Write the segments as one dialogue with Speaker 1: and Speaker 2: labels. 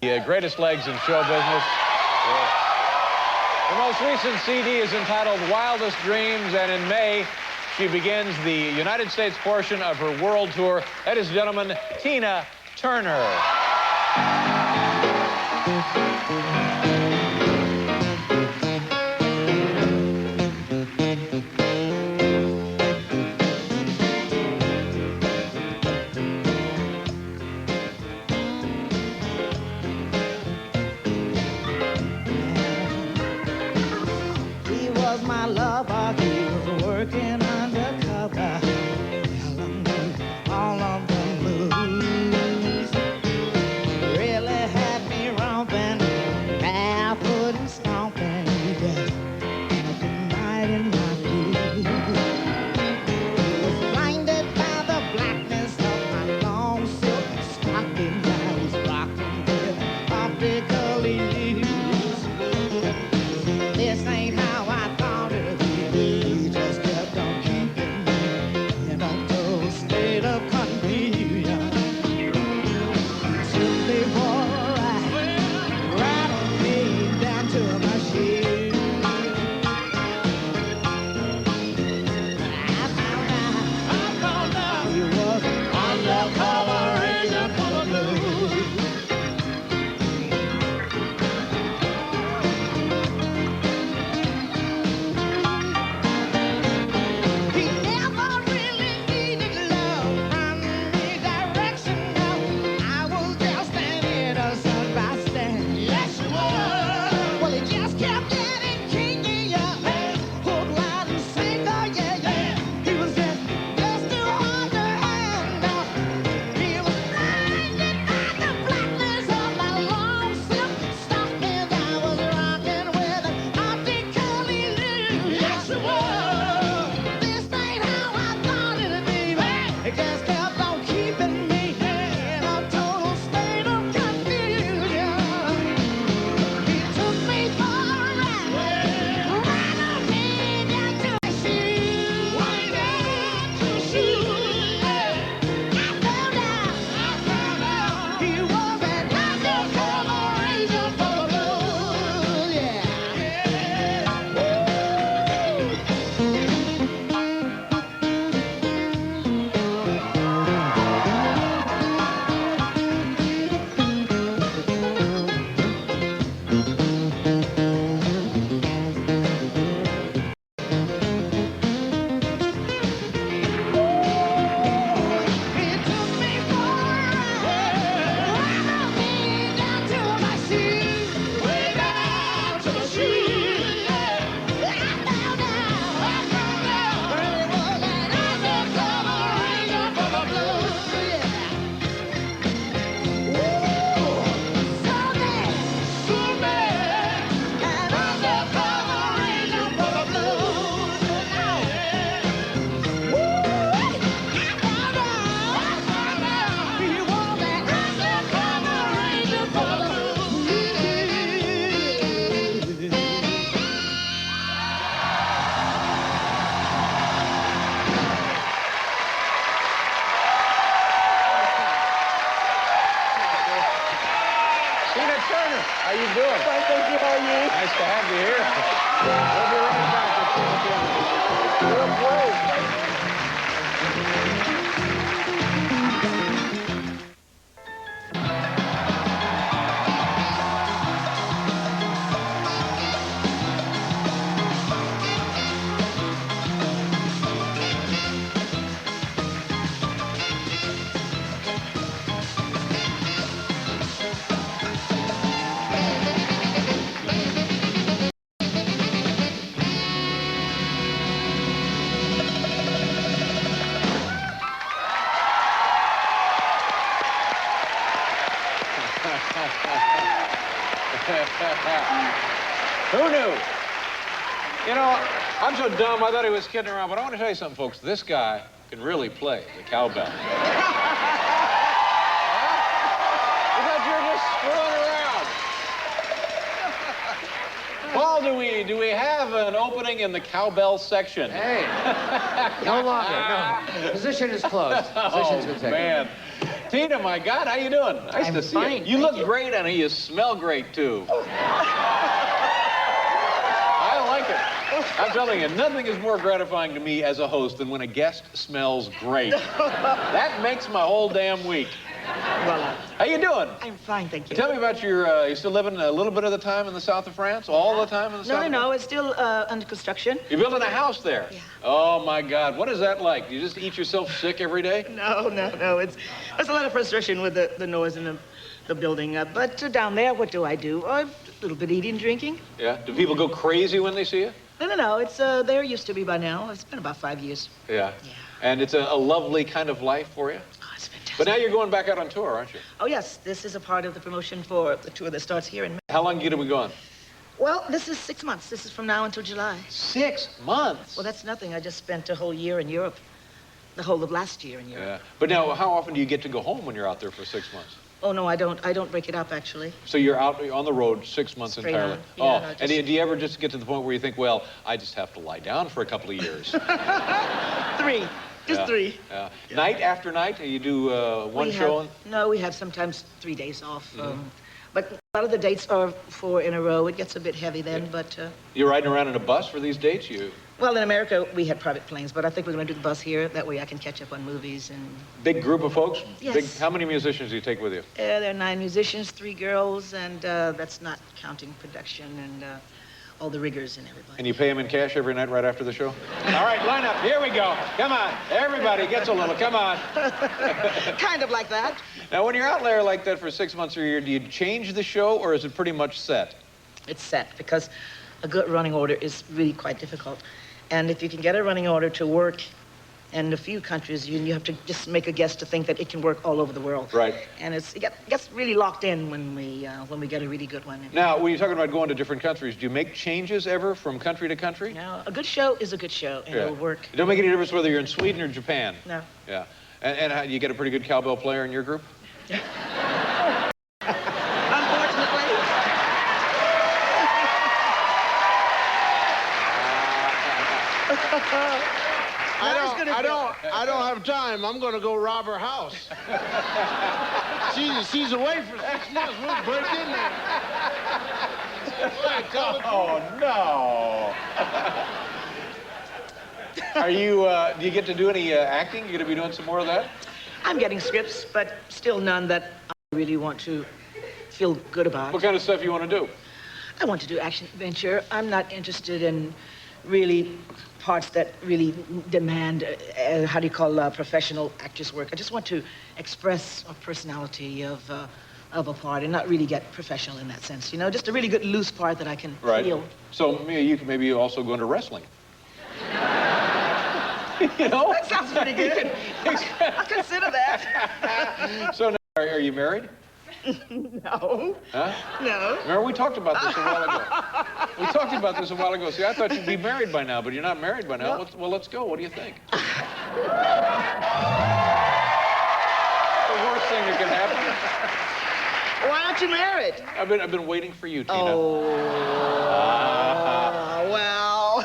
Speaker 1: The greatest legs in show business. Her most recent CD is entitled Wildest Dreams, and in May, she begins the United States portion of her world tour. Ladies and gentlemen, Tina Turner.
Speaker 2: He was my lover, he was working undercover, telling me all of the moves. Really had me romping, barefoot and stomping, the night in my boots. He was blinded by the blackness of my long silk stockings. I was rocking with optical illusions. This ain't how I thought it would be. He just kept on keeping me in a total state of confusion. He took me for a ride, rattled me down to my shoes. I found out he was an undercover agent for the blues. He never really needed love from me, direction, no. I was just an innocent bystander. Yes, you were. Well, he just kept getting kinky, hook, line, and sinker, yeah. He was just too hard to handle. He was blinded by the blackness of my long silk stockings. I was rocking with an optical illusion. Yes, you were. This ain't how I thought it'd be. It just kept on keeping me in a total state of confusion. He took me for a ride, rattled me down to my shoes. Way down to the shoes, I found out he was an undercover agent for the blues, He took me for a ride, rattled me down to my shoes, way down to the shoes. I found out he was an undercover agent for the blues. So bad, an undercover agent for the blues. I found out he was an undercover agent for the blues.
Speaker 1: Tina Turner, how you doing?
Speaker 3: Fine, thank you. How are you?
Speaker 1: Nice to have you here. We'll be right back with Tina Turner.
Speaker 3: You're great.
Speaker 1: Who knew? You know, I'm so dumb, I thought he was kidding around, but I want to tell you something, folks. This guy can really play the cowbell. You thought you were just screwing around. Paul, do we have an opening in the cowbell section?
Speaker 4: Hey, no longer. No, position is closed. Position's been taken.
Speaker 1: Man. Tina, my God, how you doing? Nice to see
Speaker 3: fine,
Speaker 1: you. You look
Speaker 3: thank you.
Speaker 1: great, and you smell great, too. I like it. I'm telling you, nothing is more gratifying to me as a host than when a guest smells great. That makes my whole damn week.
Speaker 3: Voila.
Speaker 1: How you doing?
Speaker 3: I'm fine, thank you.
Speaker 1: Tell me about you still living a little bit of the time in the south of France? All the time in the south?
Speaker 3: No, it's still under construction.
Speaker 1: You're building a house there?
Speaker 3: Yeah.
Speaker 1: Oh, my God. What is that like? Do you just eat yourself sick every day?
Speaker 3: No. It's a lot of frustration with the noise in the building. But down there, what do? A little bit eating, drinking.
Speaker 1: Yeah? Do people go crazy when they see you?
Speaker 3: No. It's they're used to be by now. It's been about 5 years.
Speaker 1: Yeah.
Speaker 3: Yeah.
Speaker 1: And it's a lovely kind of life for you?
Speaker 3: Oh, it's fantastic.
Speaker 1: But now you're going back out on tour, aren't you?
Speaker 3: Oh, yes. This is a part of the promotion for the tour that starts here in May.
Speaker 1: How long are you going to be gone?
Speaker 3: Well, this is 6 months. This is from now until July.
Speaker 1: 6 months?
Speaker 3: Well, that's nothing. I just spent a whole year in Europe. The whole of last year in Europe.
Speaker 1: Yeah. But now, how often do you get to go home when you're out there for 6 months?
Speaker 3: Oh, no, I don't break it up, actually.
Speaker 1: So you're out on the road 6 months
Speaker 3: Straight
Speaker 1: entirely?
Speaker 3: on. Yeah,
Speaker 1: Oh,
Speaker 3: no,
Speaker 1: and do you ever just get to the point where you think, well, I just have to lie down for a couple of years?
Speaker 3: 3. Just
Speaker 1: Yeah.
Speaker 3: 3.
Speaker 1: Yeah. Night after night, you do one show?
Speaker 3: No, we have sometimes 3 days off. But a lot of the dates are 4 in a row. It gets a bit heavy then, but...
Speaker 1: You're riding around in a bus for these dates?
Speaker 3: Well, in America, we had private planes, but I think we're going to do the bus here. That way I can catch up on movies and...
Speaker 1: Big group of folks?
Speaker 3: Yes.
Speaker 1: How many musicians do you take with you?
Speaker 3: There are 9 musicians, 3 girls, and that's not counting production and all the riggers and everybody.
Speaker 1: And you pay them in cash every night right after the show? All right, line up. Here we go. Come on. Everybody gets a little. Come on.
Speaker 3: Kind of like that.
Speaker 1: Now, when you're out there like that for 6 months or a year, do you change the show, or is it pretty much set?
Speaker 3: It's set because a good running order is really quite difficult. And if you can get a running order to work in a few countries, you have to just make a guess to think that it can work all over the world.
Speaker 1: Right.
Speaker 3: And it gets really locked in when we get a really good one.
Speaker 1: Now, when you're talking about going to different countries, do you make changes ever from country to country?
Speaker 3: Now, a good show is a good show, and it'll work.
Speaker 1: It don't make any difference whether you're in Sweden or Japan?
Speaker 3: No.
Speaker 1: Yeah. And how, you get a pretty good cowbell player in your group?
Speaker 3: Unfortunately.
Speaker 5: I don't have time. I'm going to go rob her house. She's away for 6 months. We'll break in there.
Speaker 1: Oh, no. Are you, do you get to do any acting? You going to be doing some more of that?
Speaker 3: I'm getting scripts, but still none that I really want to feel good about.
Speaker 1: What kind of stuff you want to do?
Speaker 3: I want to do action adventure. I'm not interested in really parts that really demand, professional actress work. I just want to express a personality of a part and not really get professional in that sense, you know? Just a really good loose part that I can feel.
Speaker 1: So you can maybe also go into wrestling. You know?
Speaker 3: That sounds pretty good. I'll consider that.
Speaker 1: So now, are you married?
Speaker 3: No.
Speaker 1: Huh?
Speaker 3: No.
Speaker 1: Remember, we talked about this a while ago. We talked about this a while ago. See, I thought you'd be married by now, but you're not married by now.
Speaker 3: No.
Speaker 1: Well, let's go. What do you think? The worst thing that can happen.
Speaker 3: Why aren't you married?
Speaker 1: I've been waiting for you, Tina.
Speaker 3: Oh, well.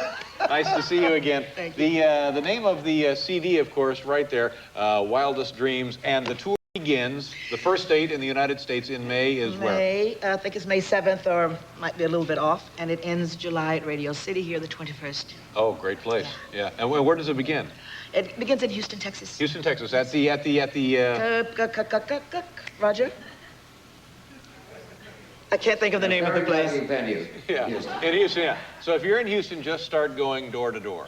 Speaker 1: Nice to see you again.
Speaker 3: Thank you.
Speaker 1: The name of the CD, of course, right there, Wildest Dreams, and the tour begins. The first date in the United States in May is where?
Speaker 3: I think it's May 7th, or might be a little bit off, and it ends July at Radio City here, the 21st.
Speaker 1: Oh, great place. Yeah. And where does it begin?
Speaker 3: It begins in Houston, Texas.
Speaker 1: Houston, Texas. At the
Speaker 3: Roger? I can't think of the name of the place.
Speaker 4: Venue.
Speaker 1: Yeah.
Speaker 4: Houston.
Speaker 1: In Houston, yeah. So if you're in Houston, just start going door to door.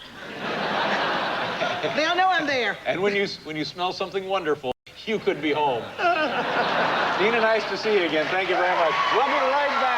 Speaker 3: They'll know I'm there.
Speaker 1: And when you smell something wonderful, you could be home. Tina, nice to see you again. Thank you very much. We'll be right back.